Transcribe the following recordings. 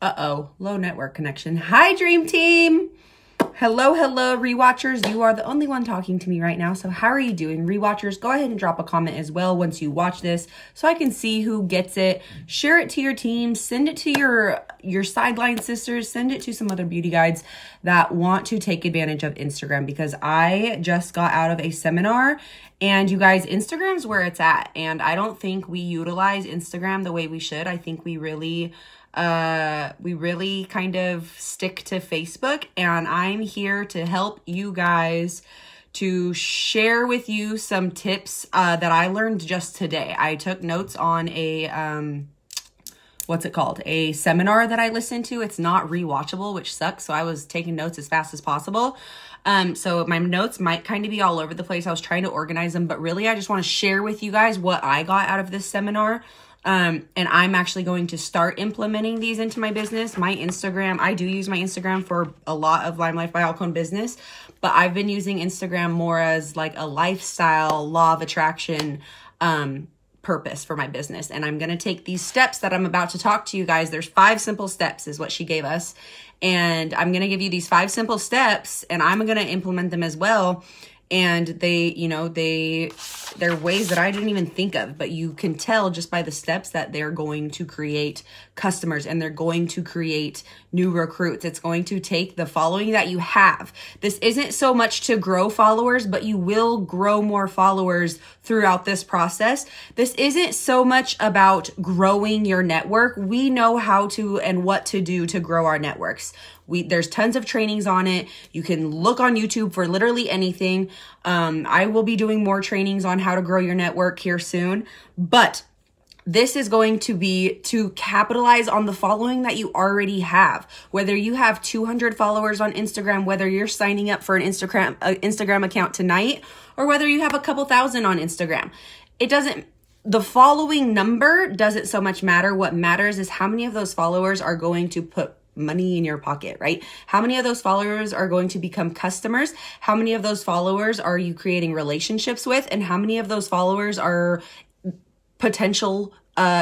Uh-oh, low network connection. Hi, Dream Team. Hello, hello, rewatchers. You are the only one talking to me right now. So how are you doing? Rewatchers, go ahead and drop a comment as well once you watch this so I can see who gets it. Share it to your team. Send it to your sideline sisters. Send it to some other beauty guides that want to take advantage of Instagram, because I just got out of a seminar. And you guys, Instagram's where it's at. And I don't think we utilize Instagram the way we should. I think we really kind of stick to Facebook, and I'm here to help you guys to share with you some tips that I learned just today. I took notes on a what's it called? A seminar that I listened to. It's not rewatchable, which sucks. So I was taking notes as fast as possible. So my notes might kind of be all over the place. I was trying to organize them, but really I just want to share with you guys what I got out of this seminar. And I'm actually going to start implementing these into my business. My Instagram, I do use my Instagram for a lot of Lime Life by Alcone business, but I've been using Instagram more as like a lifestyle, law of attraction, purpose for my business. And I'm going to take these steps that I'm about to talk to you guys. There's 5 simple steps is what she gave us. And I'm going to give you these 5 simple steps, and I'm going to implement them as well. And they're ways that I didn't even think of, but you can tell just by the steps that they're going to create customers and they're going to create new recruits. It's going to take the following that you have. This isn't so much to grow followers, but you will grow more followers throughout this process. This isn't so much about growing your network. We know how to and what to do to grow our networks. There's tons of trainings on it. You can look on YouTube for literally anything. I will be doing more trainings on how to grow your network here soon, but this is going to be to capitalize on the following that you already have. Whether you have 200 followers on Instagram, whether you're signing up for an Instagram account tonight, or whether you have a couple thousand on Instagram, the following number doesn't so much matter. What matters is how many of those followers are going to put money in your pocket, right? How many of those followers are going to become customers? How many of those followers are you creating relationships with? And how many of those followers are potential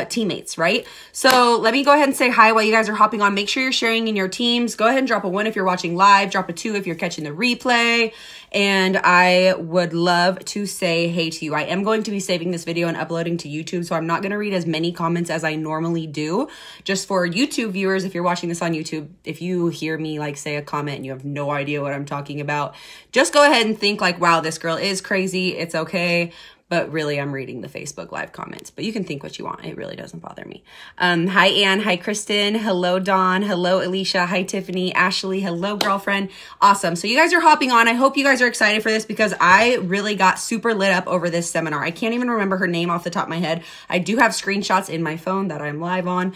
teammates, right? So let me go ahead and say hi while you guys are hopping on. Make sure you're sharing in your teams. Go ahead and drop a 1 if you're watching live, drop a 2 if you're catching the replay. And I would love to say hey to you. I am going to be saving this video and uploading to YouTube, so I'm not going to read as many comments as I normally do. Just for YouTube viewers, if you're watching this on YouTube, if you hear me like say a comment and you have no idea what I'm talking about, just go ahead and think like, wow, this girl is crazy. It's okay. But really, I'm reading the Facebook Live comments. But you can think what you want. It really doesn't bother me. Hi, Ann. Hi, Kristen. Hello, Dawn. Hello, Alicia. Hi, Tiffany. Ashley. Hello, girlfriend. Awesome. So you guys are hopping on. I hope you guys are excited for this because I really got super lit up over this seminar. I can't even remember her name off the top of my head. I do have screenshots in my phone that I'm live on.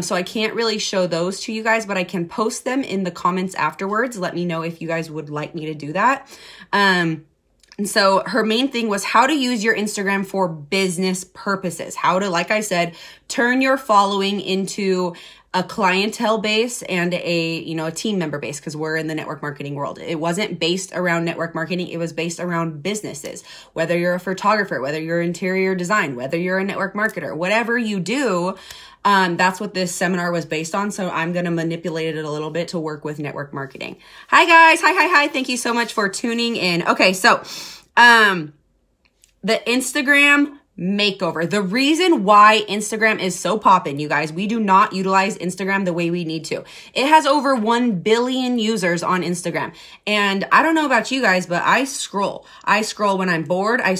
So I can't really show those to you guys, but I can post them in the comments afterwards. Let me know if you guys would like me to do that. And so her main thing was how to use your Instagram for business purposes. How to, like I said, turn your following into a clientele base and a team member base, because we're in the network marketing world. It wasn't based around network marketing. It was based around businesses. Whether you're a photographer, whether you're interior design, whether you're a network marketer, whatever you do, that's what this seminar was based on. So I'm going to manipulate it a little bit to work with network marketing. Hi guys. Hi. Thank you so much for tuning in. Okay. So, the Instagram makeover. The reason why Instagram is so poppin', you guys, we do not utilize Instagram the way we need to. It has over 1 billion users on Instagram. And I don't know about you guys, but I scroll. I scroll when I'm bored. I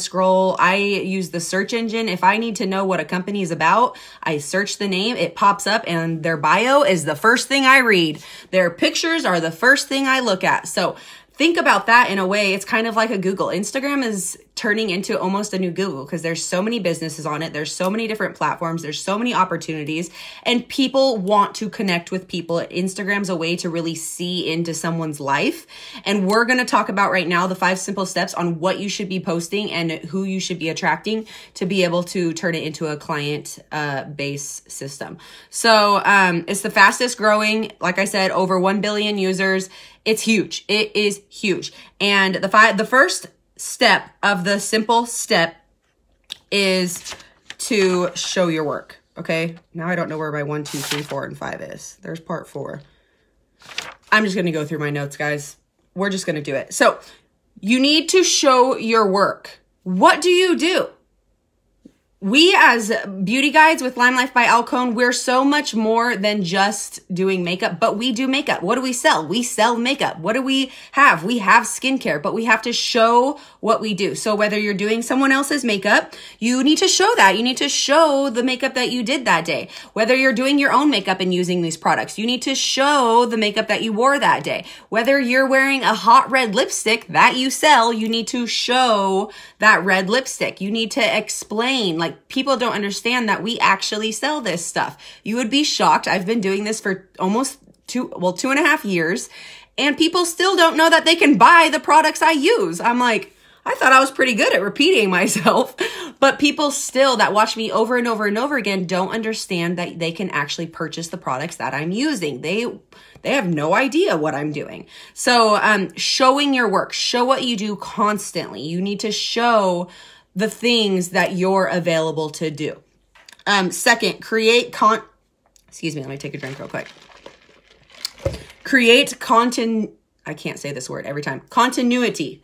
use the search engine. If I need to know what a company is about, I search the name, it pops up, and their bio is the first thing I read. Their pictures are the first thing I look at. So think about that in a way. It's kind of like a Google. Instagram is turning into almost a new Google because there's so many businesses on it. There's so many different platforms. There's so many opportunities, and people want to connect with people. Instagram's a way to really see into someone's life. And we're going to talk about right now the 5 simple steps on what you should be posting and who you should be attracting to be able to turn it into a client base system. So it's the fastest growing, like I said, over 1 billion users. It's huge. It is huge. And the first step of the simple step is to show your work. Okay, now I don't know where my 1, 2, 3, 4, and 5 is. There's part 4. I'm just gonna go through my notes, guys. We're just gonna do it. So you need to show your work. What do you do? We as beauty guides with Lime Life by Alcone, we're so much more than just doing makeup, but we do makeup. What do we sell? We sell makeup. What do we have? We have skincare, but we have to show what we do. So whether you're doing someone else's makeup, you need to show that. You need to show the makeup that you did that day. Whether you're doing your own makeup and using these products, you need to show the makeup that you wore that day. Whether you're wearing a hot red lipstick that you sell, you need to show that red lipstick. You need to explain, like, people don't understand that we actually sell this stuff. You would be shocked. I've been doing this for almost 2.5 years, and people still don't know that they can buy the products I use. I'm like, I thought I was pretty good at repeating myself, but people still that watch me over and over and over again don't understand that they can actually purchase the products that I'm using. They have no idea what I'm doing. So showing your work, show what you do constantly. You need to show the things that you're available to do. Second, excuse me, let me take a drink real quick. Create content. I can't say this word every time. Continuity.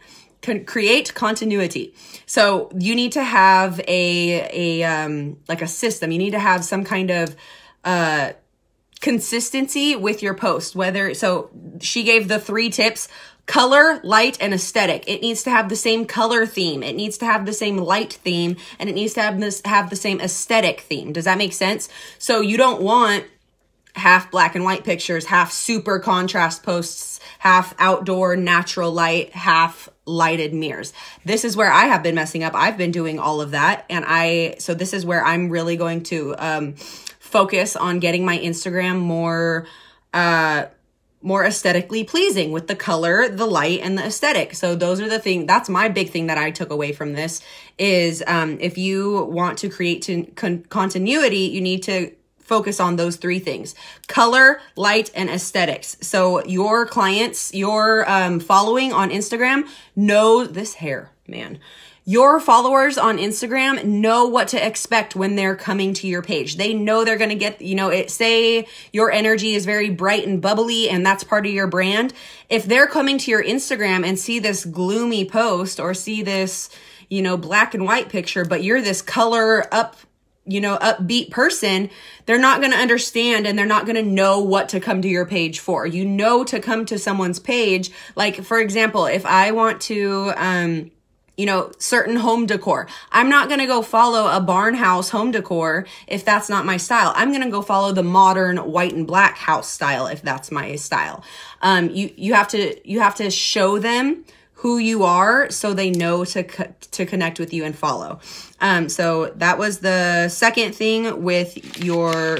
Create continuity. So you need to have like a system. You need to have some kind of consistency with your post. So she gave the 3 tips: color, light, and aesthetic. It needs to have the same color theme. It needs to have the same light theme, and it needs to have the same aesthetic theme. Does that make sense? So you don't want half black and white pictures, half super contrast posts, half outdoor natural light, half lighted mirrors. This is where I have been messing up. I've been doing all of that. And so this is where I'm really going to focus on getting my Instagram more aesthetically pleasing with the color, the light, and the aesthetic. So those are the things, that's my big thing that I took away from this is if you want to create continuity, you need to focus on those 3 things: color, light, and aesthetics. So your clients, your following on Instagram know this hair, man. Your followers on Instagram know what to expect when they're coming to your page. They know they're going to get, say your energy is very bright and bubbly and that's part of your brand. If they're coming to your Instagram and see this gloomy post or see this, black and white picture, but you're this color upbeat person, they're not going to understand and they're not going to know what to come to your page for. To come to someone's page. Like, for example, if I want to, certain home decor, I'm not going to go follow a barn house home decor if that's not my style. I'm going to go follow the modern white and black house style if that's my style. You have to show them who you are so they know to connect with you and follow. So that was the second thing with your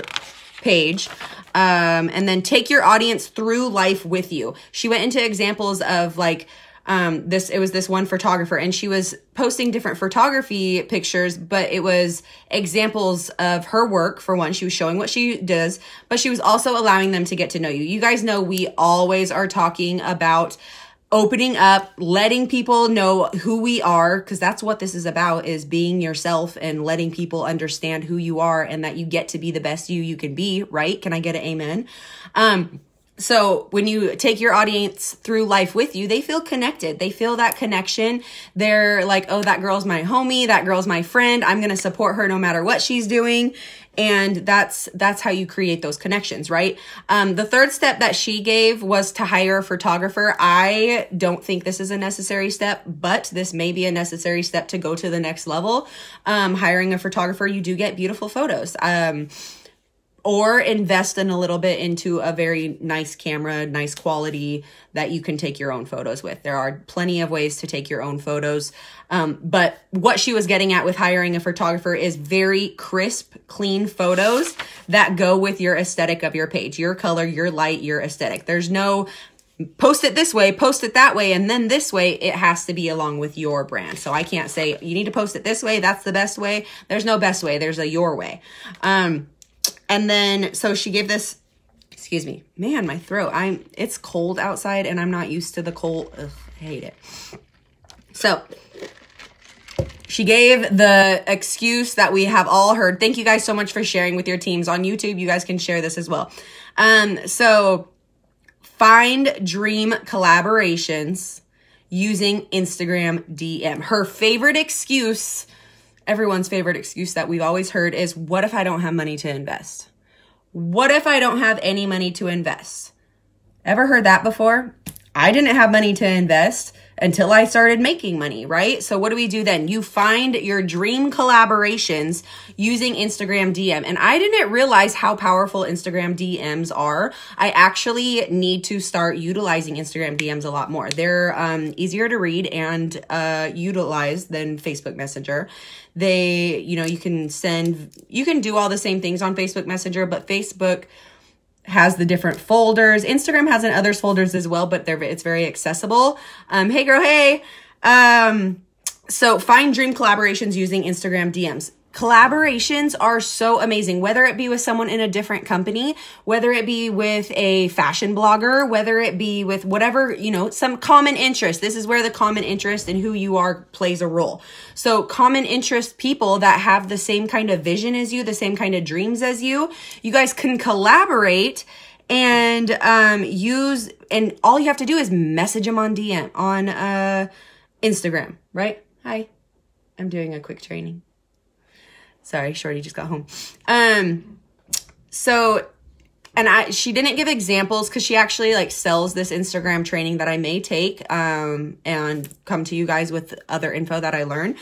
page. And then take your audience through life with you. She went into examples of like, it was this one photographer and she was posting different photography pictures, but it was examples of her work. For one, she was showing what she does, but she was also allowing them to get to know you. You guys know we always are talking about opening up, letting people know who we are, because that's what this is about, is being yourself and letting people understand who you are and that you get to be the best you can be, right? Can I get an amen? So when you take your audience through life with you, they feel connected. They feel that connection. They're like, oh, that girl's my homie. That girl's my friend. I'm going to support her no matter what she's doing. And that's how you create those connections, right? The third step that she gave was to hire a photographer. I don't think this is a necessary step, but this may be a necessary step to go to the next level. Hiring a photographer, you do get beautiful photos. Or invest in a little bit into a very nice camera, nice quality that you can take your own photos with. There are plenty of ways to take your own photos. But what she was getting at with hiring a photographer is very crisp, clean photos that go with your aesthetic of your page, your color, your light, your aesthetic. There's no post it this way, post it that way, and then this way. It has to be along with your brand. So I can't say you need to post it this way. That's the best way. There's no best way. There's a your way. And then, so she gave this, excuse me, man, my throat, it's cold outside and I'm not used to the cold. Ugh, I hate it. So She gave the excuse that we have all heard. Thank you guys so much for sharing with your teams on YouTube. You guys can share this as well. So find dream collaborations using Instagram DM. Her favorite excuse, everyone's favorite excuse that we've always heard is, what if I don't have money to invest? What if I don't have any money to invest? Ever heard that before? I didn't have money to invest until I started making money, right? So what do we do then? You find your dream collaborations using Instagram DM. And I didn't realize how powerful Instagram DMs are. I actually need to start utilizing Instagram DMs a lot more. They're easier to read and utilize than Facebook Messenger. They, you can do all the same things on Facebook Messenger, but Facebook has the different folders. Instagram has in others folders as well, but it's very accessible. Hey girl, hey. So find dream collaborations using Instagram DMs. Collaborations are so amazing, whether it be with someone in a different company, whether it be with a fashion blogger, whether it be with whatever, some common interest. This is where the common interest and who you are plays a role. So common interest people that have the same kind of vision as you, the same kind of dreams as you guys can collaborate and use, and all you have to do is message them on DM, on Instagram, right? Hi, I'm doing a quick training. Sorry, Shorty just got home. She didn't give examples because she actually sells this Instagram training that I may take and come to you guys with other info that I learn.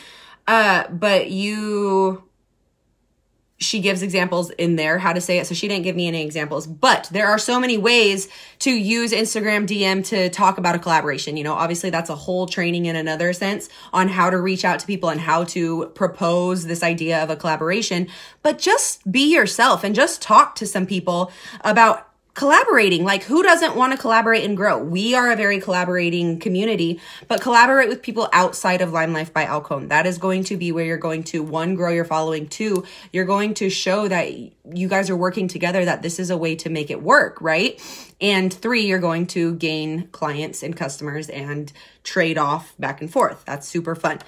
She gives examples in there how to say it. So she didn't give me any examples, but there are so many ways to use Instagram DM to talk about a collaboration. Obviously that's a whole training in another sense on how to reach out to people and how to propose this idea of a collaboration, but just be yourself and just talk to some people about collaborating. Who doesn't want to collaborate and grow? We are a very collaborating community, but collaborate with people outside of Lime Life by Alcone. That is going to be where you're going to, 1, grow your following. 2, you're going to show that you guys are working together, that this is a way to make it work, right? And 3, you're going to gain clients and customers and trade off back and forth. That's super fun.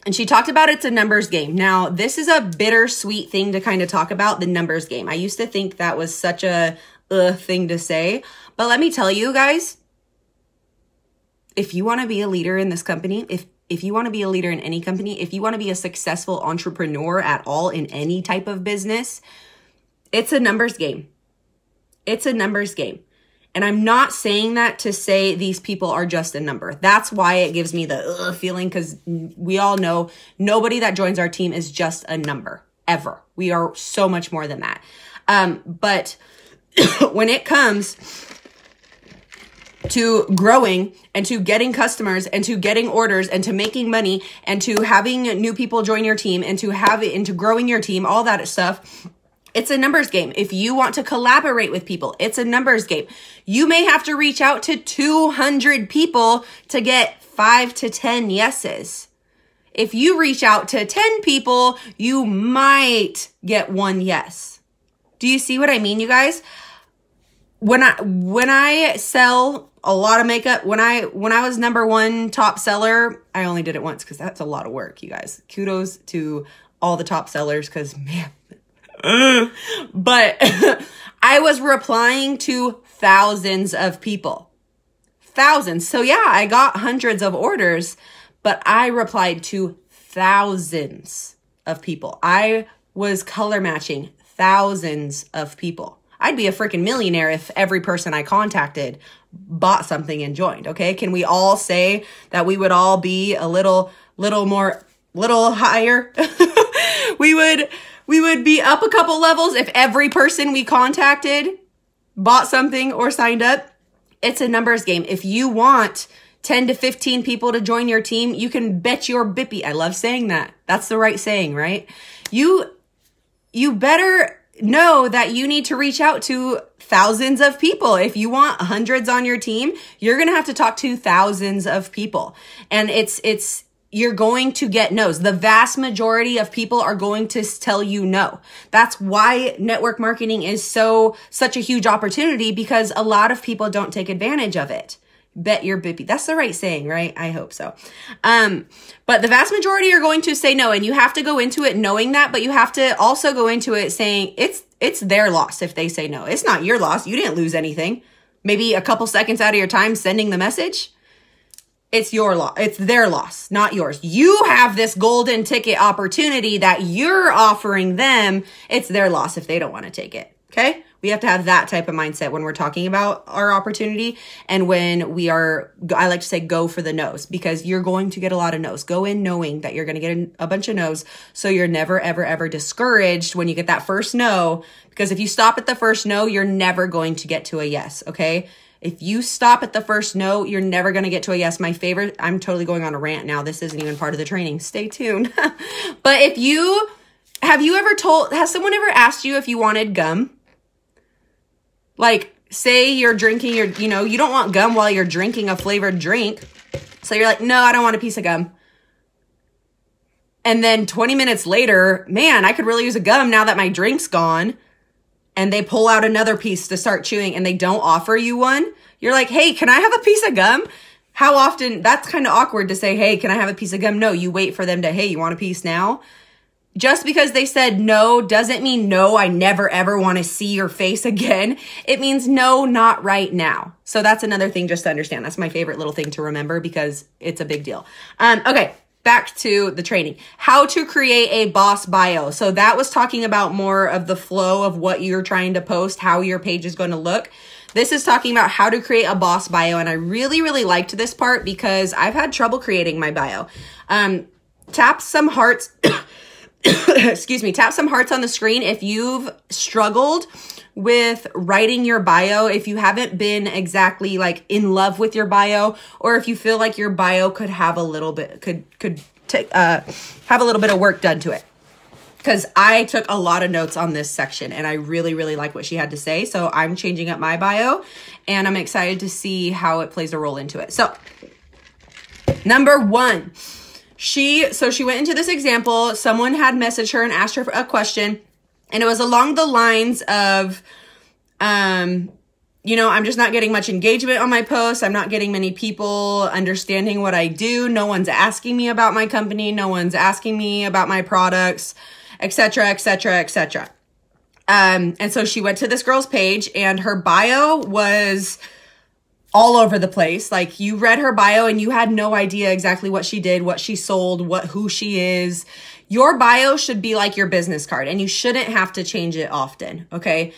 And she talked about it's a numbers game. Now, this is a bittersweet thing to kind of talk about, the numbers game. I used to think that was such a thing to say. But let me tell you guys, if you want to be a leader in this company, if you want to be a leader in any company, if you want to be a successful entrepreneur at all in any type of business, it's a numbers game. It's a numbers game. And I'm not saying that to say these people are just a number. That's why it gives me the feeling, because we all know nobody that joins our team is just a number, ever. We are so much more than that. But when it comes to growing and to getting customers and to getting orders and to making money and to having new people join your team and to growing your team, all that stuff, it's a numbers game. If you want to collaborate with people, it's a numbers game. You may have to reach out to 200 people to get 5 to 10 yeses. If you reach out to 10 people, you might get 1 yes. Do you see what I mean, you guys? When I sell a lot of makeup, when I was #1 top seller, I only did it once because that's a lot of work, you guys. Kudos to all the top sellers, because man, but I was replying to thousands of people. Thousands. So yeah, I got hundreds of orders, but I replied to thousands of people. I was color matching thousands of people. I'd be a freaking millionaire if every person I contacted bought something and joined. Okay. Can we all say that we would all be a little higher? We would be up a couple levels if every person we contacted bought something or signed up. It's a numbers game. If you want 10 to 15 people to join your team, you can bet your bippy. I love saying that. That's the right saying, right? You better know that you need to reach out to thousands of people. If you want hundreds on your team, you're going to have to talk to thousands of people. And you're going to get no's. The vast majority of people are going to tell you no. That's why network marketing is such a huge opportunity, because a lot of people don't take advantage of it. bet your bippy. That's the right saying, right? I hope so. But the vast majority are going to say no, and you have to go into it knowing that, but you have to also go into it saying it's their loss if they say no. It's not your loss. You didn't lose anything. Maybe a couple seconds out of your time sending the message. It's your loss. It's their loss, not yours. You have this golden ticket opportunity that you're offering them. It's their loss if they don't want to take it. Okay? We have to have that type of mindset when we're talking about our opportunity, and when we are, I like to say, go for the no's, because you're going to get a lot of no's. Go in knowing that you're going to get a bunch of no's, so you're never, ever, ever discouraged when you get that first no, because if you stop at the first no, you're never going to get to a yes, okay? If you stop at the first no, you're never going to get to a yes. My favorite, I'm totally going on a rant now. This isn't even part of the training. Stay tuned. But has someone ever asked you if you wanted gum? Like, say you're drinking you don't want gum while you're drinking a flavored drink. So you're like, no, I don't want a piece of gum. And then 20 minutes later, man, I could really use a gum now that my drink's gone. And they pull out another piece to start chewing and they don't offer you one. You're like, hey, can I have a piece of gum? How often? That's kind of awkward to say, hey, can I have a piece of gum? No, you wait for them to, hey, you want a piece now? Just because they said no doesn't mean no, I never ever want to see your face again. It means no, not right now. So that's another thing just to understand. That's my favorite little thing to remember because it's a big deal. Okay, back to the training. How to create a boss bio. So that was talking about more of the flow of what you're trying to post, how your page is going to look. This is talking about how to create a boss bio. And I really, really liked this part because I've had trouble creating my bio. Tap some hearts. Excuse me, tap some hearts on the screen if you've struggled with writing your bio, if you haven't been exactly like in love with your bio, or if you feel like your bio could have a little bit, have a little bit of work done to it. Because I took a lot of notes on this section and I really, really like what she had to say. So I'm changing up my bio and I'm excited to see how it plays a role into it. So number one, she went into this example. Someone had messaged her and asked her a question, and it was along the lines of, I'm just not getting much engagement on my posts. I'm not getting many people understanding what I do. No one's asking me about my company. No one's asking me about my products, etc., etc., etc. And so she went to this girl's page, and her bio was all over the place. Like, you read her bio and you had no idea exactly what she did, what she sold, who she is. Your bio should be like your business card, and you shouldn't have to change it often. Okay.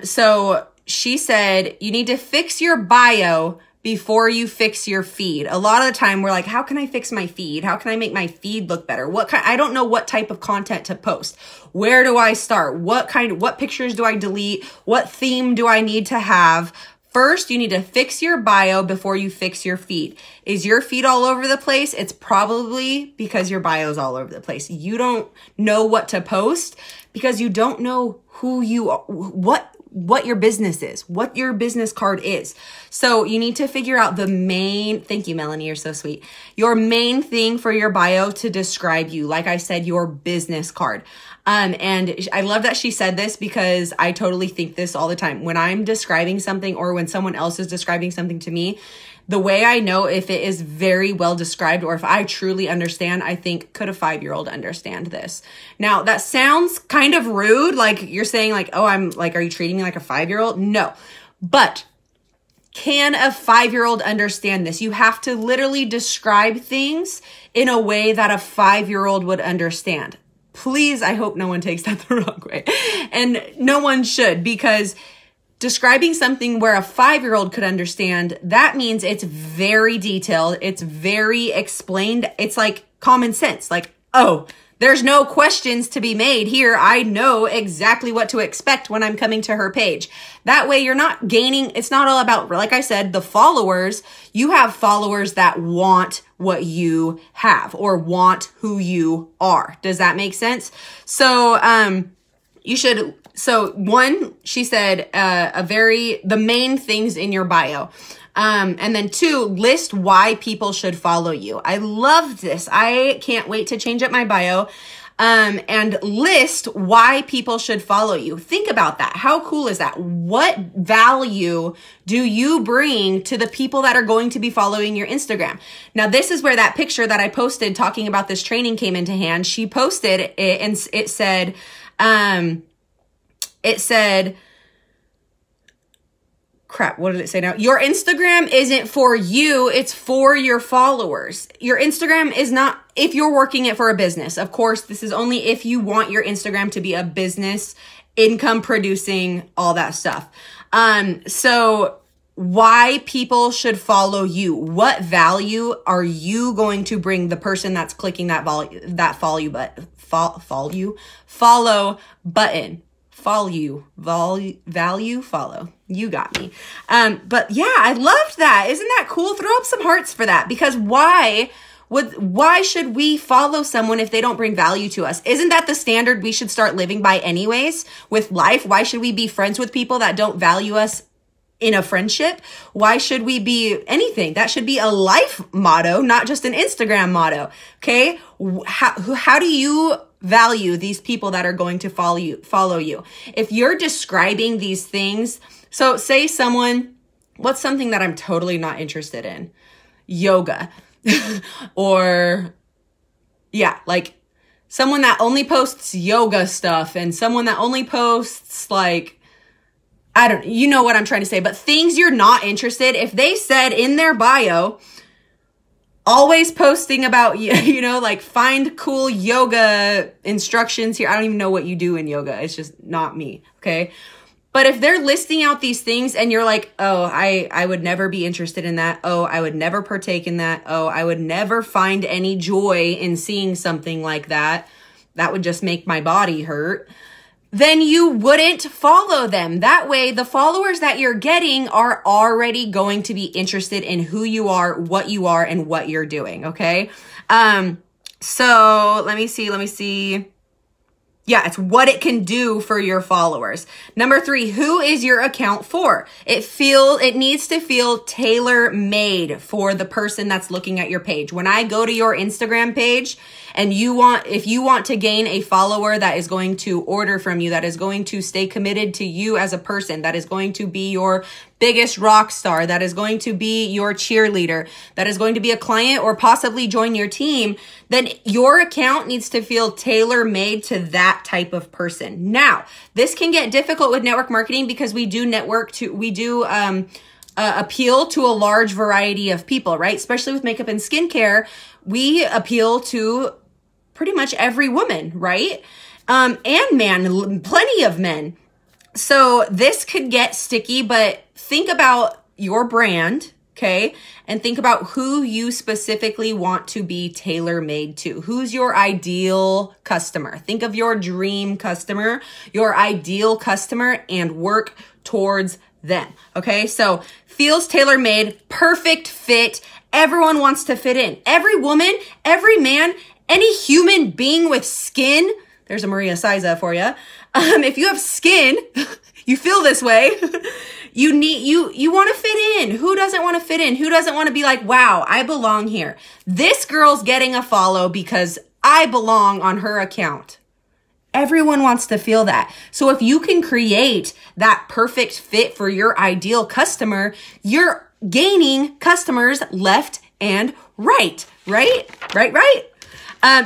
So she said, you need to fix your bio before you fix your feed. A lot of the time we're like, how can I fix my feed? How can I make my feed look better? I don't know what type of content to post. Where do I start? What pictures do I delete? What theme do I need to have? First, you need to fix your bio before you fix your feed. Is your feed all over the place? It's probably because your bio is all over the place. You don't know what to post because you don't know who you are, what your business is, what your business card is. So you need to figure out thank you, Melanie, you're so sweet. Your main thing for your bio to describe you. Like I said, your business card. And I love that she said this because I totally think this all the time. When I'm describing something or when someone else is describing something to me, the way I know if it is very well described or if I truly understand, I think, could a 5-year-old understand this? Now, that sounds kind of rude. Like you're saying like, oh, are you treating me like a 5-year-old? No, but can a 5-year-old understand this? You have to literally describe things in a way that a 5-year-old would understand. Please, I hope no one takes that the wrong way. And no one should, because describing something where a 5-year-old could understand, that means it's very detailed. It's very explained. It's like common sense. Like, oh, there's no questions to be made here. I know exactly what to expect when I'm coming to her page. That way you're not gaining. It's not all about, like I said, the followers. You have followers that want what you have or want who you are. Does that make sense? So, she said, the main things in your bio. And then 2, list why people should follow you. I love this. I can't wait to change up my bio. and list why people should follow you. Think about that. How cool is that? What value do you bring to the people that are going to be following your Instagram? Now, this is where that picture that I posted talking about this training came into hand. She posted it and it said, crap, what did it say now? Your Instagram isn't for you, it's for your followers. Your Instagram is not, if you're working it for a business, of course, this is only if you want your Instagram to be a business, income producing, all that stuff. So why people should follow you? What value are you going to bring the person that's clicking that follow button? Follow. You got me. But yeah, I loved that. Isn't that cool? Throw up some hearts for that, because why should we follow someone if they don't bring value to us? Isn't that the standard we should start living by anyways with life? Why should we be friends with people that don't value us in a friendship? Why should we be anything? That should be a life motto, not just an Instagram motto. Okay. How do you value these people that are going to follow you? If you're describing these things, so say what's something that I'm totally not interested in? Yoga. Or yeah, like someone that only posts yoga stuff and someone that only posts like, you know what I'm trying to say, but things you're not interested. If they said in their bio, always posting about, like find cool yoga instructions here. I don't even know what you do in yoga. It's just not me. Okay. But if they're listing out these things and you're like, oh, I would never be interested in that. Oh, I would never partake in that. Oh, I would never find any joy in seeing something like that. That would just make my body hurt. Then you wouldn't follow them. That way, the followers that you're getting are already going to be interested in who you are, and what you're doing, okay? So let me see. Yeah, it's what it can do for your followers. Number 3, who is your account for? It needs to feel tailor-made for the person that's looking at your page. When I go to your Instagram page and if you want to gain a follower that is going to order from you, that is going to stay committed to you as a person, that is going to be your biggest rock star, that is going to be your cheerleader, that is going to be a client or possibly join your team, then your account needs to feel tailor-made to that type of person. Now, this can get difficult with network marketing because we do appeal to a large variety of people, right? Especially with makeup and skincare, we appeal to pretty much every woman, right? And man, plenty of men. So this could get sticky, but think about your brand, okay? And think about who you specifically want to be tailor-made to. Who's your ideal customer? Think of your dream customer, your ideal customer, and work towards them, okay? So feels tailor-made, perfect fit. Everyone wants to fit in. Every woman, every man, any human being with skin. There's a Maria Siza for you. If you have skin, you feel this way. You want to fit in. Who doesn't want to fit in? Who doesn't want to be like, wow, I belong here. This girl's getting a follow because I belong on her account. Everyone wants to feel that. So if you can create that perfect fit for your ideal customer, you're gaining customers left and right.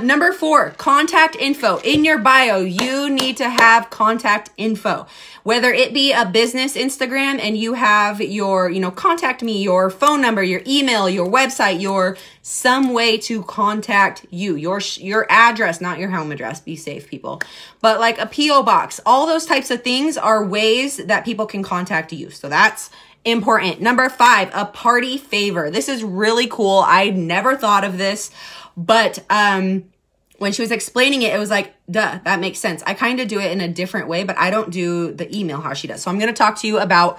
Number 4, contact info. In your bio, you need to have contact info. Whether it be a business Instagram and you have your, contact me, your phone number, your email, your website, some way to contact you, your address, not your home address. Be safe, people. But like a P.O. box, all those types of things are ways that people can contact you. So that's important. Number 5, a party favor. This is really cool. I never thought of this. But when she was explaining it, it was like, duh, that makes sense. I kind of do it in a different way, but I don't do the email how she does. So I'm going to talk to you about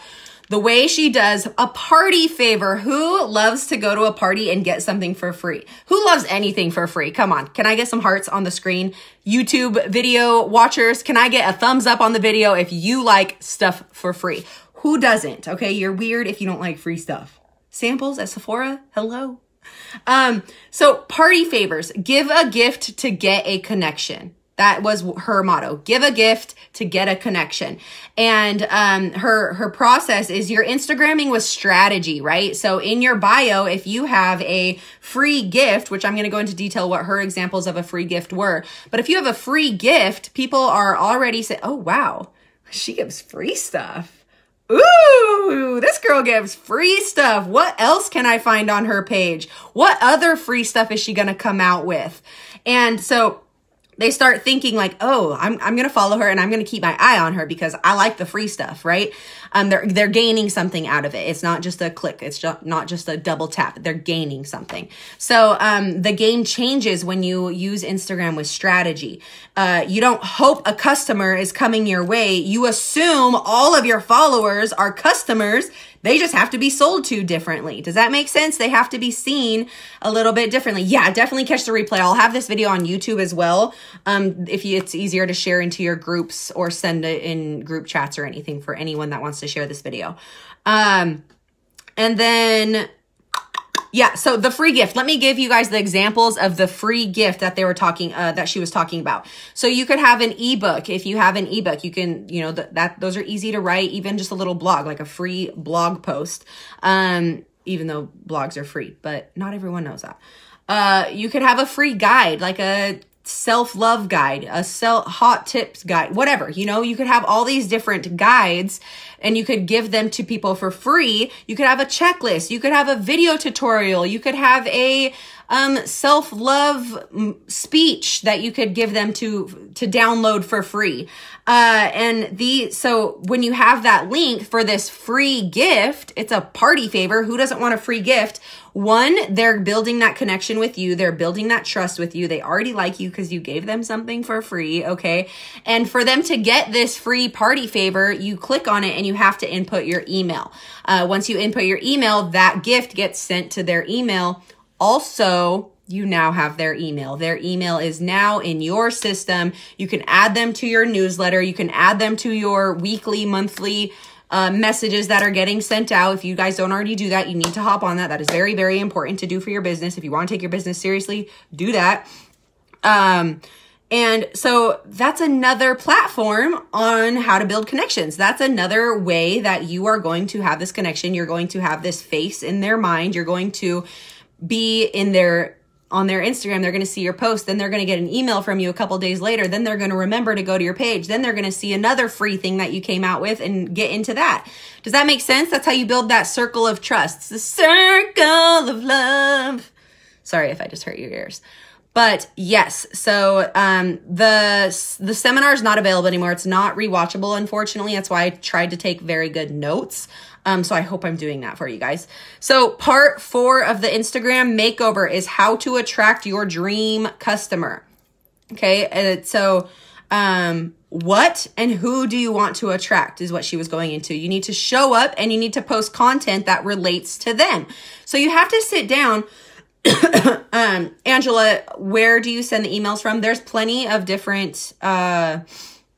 the way she does a party favor. Who loves to go to a party and get something for free? Who loves anything for free? Come on. Can I get some hearts on the screen? YouTube video watchers, can I get a thumbs up on the video if you like stuff for free? Who doesn't? Okay, you're weird if you don't like free stuff. Samples at Sephora? Hello? So party favors, give a gift to get a connection. That was her motto. Give a gift to get a connection. And her process is you're Instagramming with strategy, right? So in your bio, if you have a free gift, which I'm going to go into detail what her examples of a free gift were, but if you have a free gift, people are already saying, oh, wow, she gives free stuff. Ooh, this girl gives free stuff. What else can I find on her page? What other free stuff is she going to come out with? And so they start thinking like, oh, I'm going to follow her and I'm going to keep my eye on her because I like the free stuff, right? They're gaining something out of it. It's not just a click. It's not just a double tap. They're gaining something. So the game changes when you use Instagram with strategy. You don't hope a customer is coming your way. You assume all of your followers are customers. They just have to be sold to differently. Does that make sense? They have to be seen a little bit differently. Yeah, definitely catch the replay. I'll have this video on YouTube as well. It's easier to share into your groups or send it in group chats or anything for anyone that wants to share this video. And then, yeah, so the free gift. Let me give you guys the examples of the free gift that they were talking, that she was talking about. So you could have an ebook. If you have an ebook, you can, those are easy to write, even just a little blog, like a free blog post. Even though blogs are free, but not everyone knows that. You could have a free guide, like a self-love guide, a hot tips guide, whatever, you could have all these different guides and you could give them to people for free. You could have a checklist. You could have a video tutorial. You could have a self-love speech that you could give them to download for free. So when you have that link for this free gift, it's a party favor. Who doesn't want a free gift? One, they're building that connection with you. They're building that trust with you. They already like you because you gave them something for free. Okay. And for them to get this free party favor, you click on it and you have to input your email. Once you input your email, that gift gets sent to their email. Also, you now have their email. Their email is now in your system. You can add them to your newsletter. You can add them to your weekly, monthly messages that are getting sent out. If you guys don't already do that, you need to hop on that. That is very, very important to do for your business. If you want to take your business seriously, do that. And so that's another platform on how to build connections. That's another way that you are going to have this connection. You're going to have this face in their mind. You're going to be on their Instagram. They're going to see your post. Then they're going to get an email from you a couple days later. Then they're going to remember to go to your page. Then they're going to see another free thing that you came out with and get into that. Does that make sense? That's how you build that circle of trust. It's the circle of love. Sorry if I just hurt your ears. But yes, so the seminar is not available anymore. It's not rewatchable, unfortunately. That's why I tried to take very good notes. So I hope I'm doing that for you guys. So part 4 of the Instagram makeover is how to attract your dream customer. Okay, so what and who do you want to attract is what she was going into. You need to show up and you need to post content that relates to them. So you have to sit down. Angela, where do you send the emails from? There's plenty of different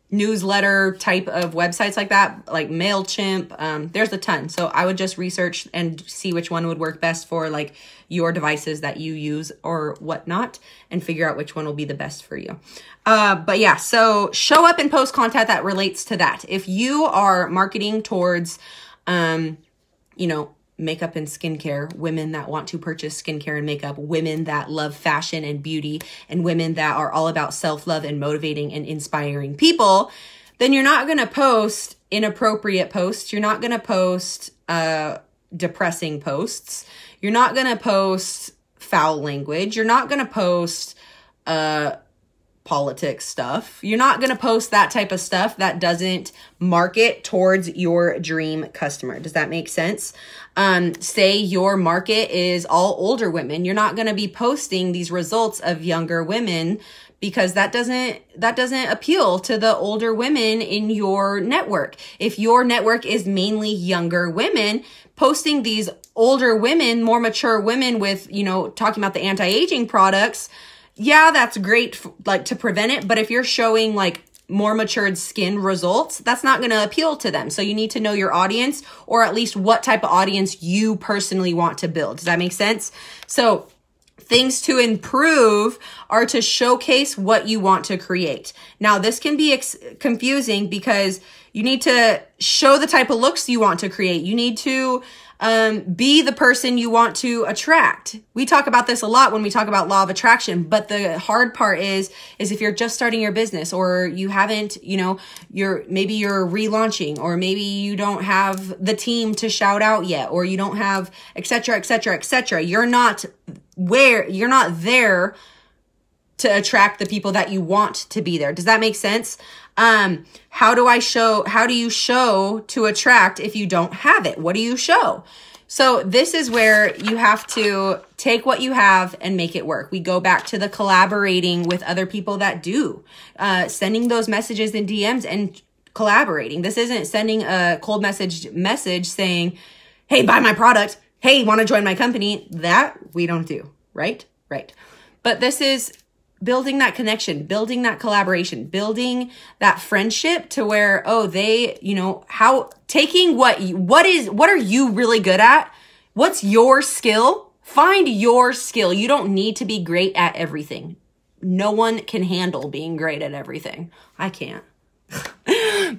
newsletter type of websites like that, like MailChimp. There's a ton. So I would just research and see which one would work best for like your devices that you use or whatnot and figure out which one will be the best for you. But yeah, so show up and post content that relates to that. If you are marketing towards, makeup and skincare, women that want to purchase skincare and makeup, women that love fashion and beauty, and women that are all about self-love and motivating and inspiring people, then you're not going to post inappropriate posts. You're not going to post depressing posts. You're not going to post foul language. You're not going to post politics stuff. You're not going to post that type of stuff that doesn't market towards your dream customer. Does that make sense? Say your market is all older women. You're not going to be posting these results of younger women because that doesn't appeal to the older women in your network. If your network is mainly younger women, posting these older women, more mature women with, talking about the anti-aging products, yeah, that's great, to prevent it. But if you're showing more matured skin results, that's not going to appeal to them. So you need to know your audience, or at least what type of audience you personally want to build. Does that make sense? So Things to improve are to showcase what you want to create. Now, this can be confusing because you need to show the type of looks you want to create. You need to be the person you want to attract. We talk about this a lot when we talk about law of attraction, but the hard part is if you're just starting your business, or you haven't, maybe you're relaunching, or maybe you don't have the team to shout out yet, or you don't have et cetera, et cetera, et cetera. You're not there to attract the people that you want to be there. Does that make sense? How do you show to attract if you don't have it? What do you show? So this is where you have to take what you have and make it work. We go back to the collaborating with other people that do, sending those messages in DMs and collaborating. This isn't sending a cold message saying, hey, buy my product. Hey, want to join my company? That we don't do, right? Right. But this is building that connection, building that collaboration, building that friendship to where, taking what are you really good at? What's your skill? Find your skill. You don't need to be great at everything. No one can handle being great at everything. I can't.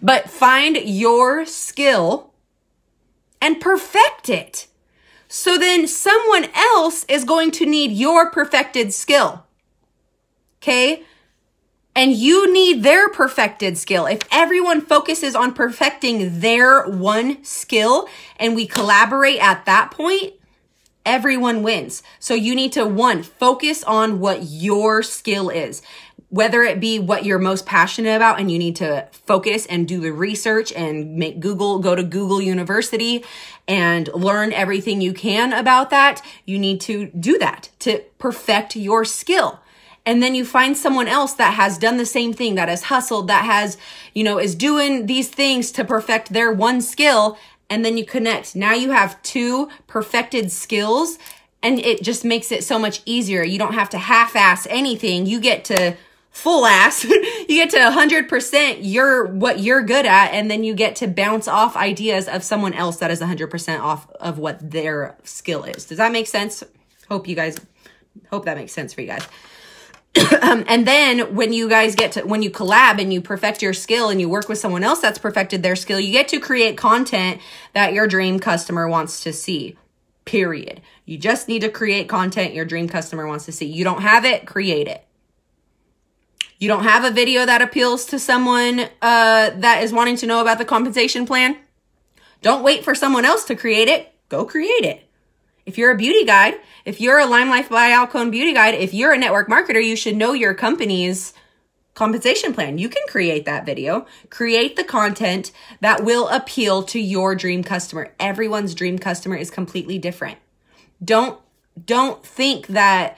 But find your skill and perfect it. So then someone else is going to need your perfected skill. Okay? And you need their perfected skill. If everyone focuses on perfecting their one skill and we collaborate at that point, everyone wins. So you need to, focus on what your skill is, whether it be what you're most passionate about, and you need to focus and do the research and go to Google University and learn everything you can about that. You need to do that to perfect your skill. And then you find someone else that has done the same thing, that has hustled, that has, is doing these things to perfect their one skill. And then you connect. Now you have two perfected skills, and it just makes it so much easier. You don't have to half-ass anything. You get to full ass. You get to 100% what you're good at. And then you get to bounce off ideas of someone else that is 100% off of what their skill is. Does that make sense? Hope that makes sense for you guys. And then when you collab and you perfect your skill and you work with someone else that's perfected their skill, you get to create content that your dream customer wants to see, period. You just need to create content your dream customer wants to see. You don't have it, create it. You don't have a video that appeals to someone that is wanting to know about the compensation plan? Don't wait for someone else to create it. Go create it. If you're a beauty guide, if you're a Lime Life by Alcone beauty guide, if you're a network marketer, you should know your company's compensation plan. You can create that video. Create the content that will appeal to your dream customer. Everyone's dream customer is completely different. Don't think that,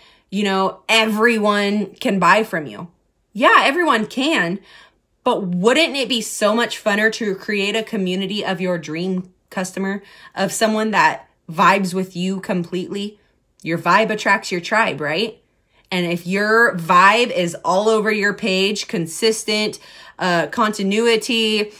everyone can buy from you. Yeah, everyone can, but wouldn't it be so much funner to create a community of your dream customer, of someone that vibes with you completely? Your vibe attracts your tribe, right? And if your vibe is all over your page, consistent, continuity,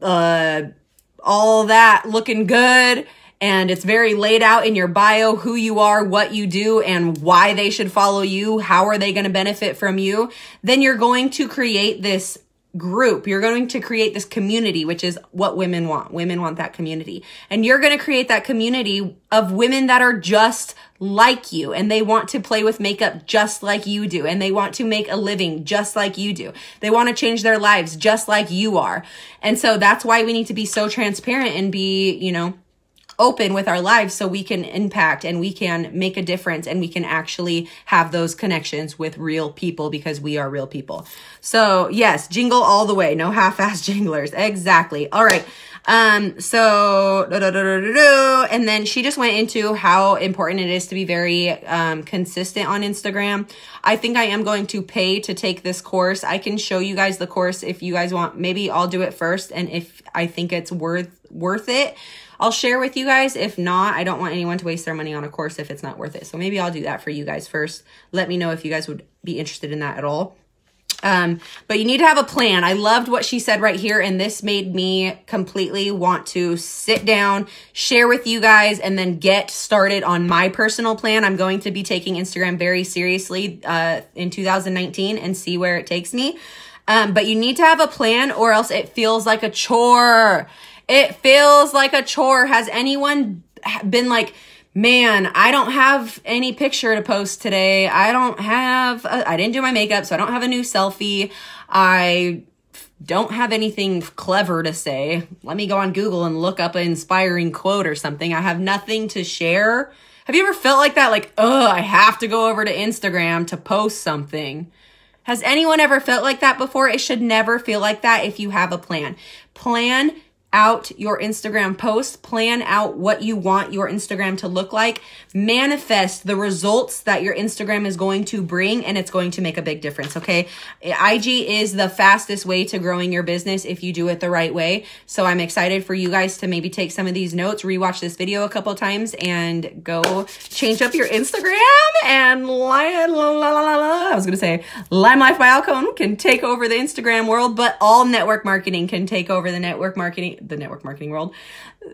all that looking good, and it's very laid out in your bio who you are, what you do, and why they should follow you, how are they going to benefit from you, then you're going to create this group. You're going to create this community, which is what women want. Women want that community. And you're going to create that community of women that are just like you, and they want to play with makeup just like you do, and they want to make a living just like you do. They want to change their lives just like you are. And so that's why we need to be so transparent and be, open with our lives, so we can impact and we can make a difference, and we can actually have those connections with real people, because we are real people. So yes, jingle all the way. No half-ass jinglers. Exactly. All right. And then she just went into how important it is to be very consistent on Instagram. I think I am going to pay to take this course. I can show you guys the course if you guys want. Maybe I'll do it first, and if I think it's worth it, I'll share with you guys. If not, I don't want anyone to waste their money on a course if it's not worth it. So maybe I'll do that for you guys first. Let me know if you guys would be interested in that at all. But you need to have a plan. I loved what she said right here, and this made me completely want to sit down, share with you guys, and then get started on my personal plan. I'm going to be taking Instagram very seriously in 2019 and see where it takes me. But you need to have a plan, or else it feels like a chore. It feels like a chore. Has anyone been like, man, I don't have any picture to post today. I didn't do my makeup, so I don't have a new selfie. I don't have anything clever to say. Let me go on Google and look up an inspiring quote or something. I have nothing to share. Have you ever felt like that? Like, I have to go over to Instagram to post something. Has anyone ever felt like that before? It should never feel like that if you have a plan. Plan out your Instagram post, plan out what you want your Instagram to look like, manifest the results that your Instagram is going to bring, and it's going to make a big difference, okay? IG is the fastest way to growing your business if you do it the right way. So I'm excited for you guys to maybe take some of these notes, rewatch this video a couple of times, and go change up your Instagram. And Lime Life by Alcone can take over the Instagram world, but all network marketing can take over the network marketing world,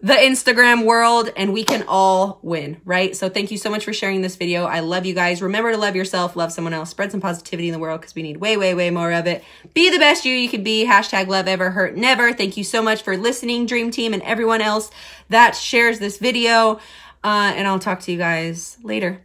the Instagram world, and we can all win, right? So thank you so much for sharing this video. I love you guys. Remember to love yourself, love someone else, spread some positivity in the world because we need way, way, way more of it. Be the best you can be. Hashtag love ever hurt never. Thank you so much for listening, Dream Team, and everyone else that shares this video. And I'll talk to you guys later.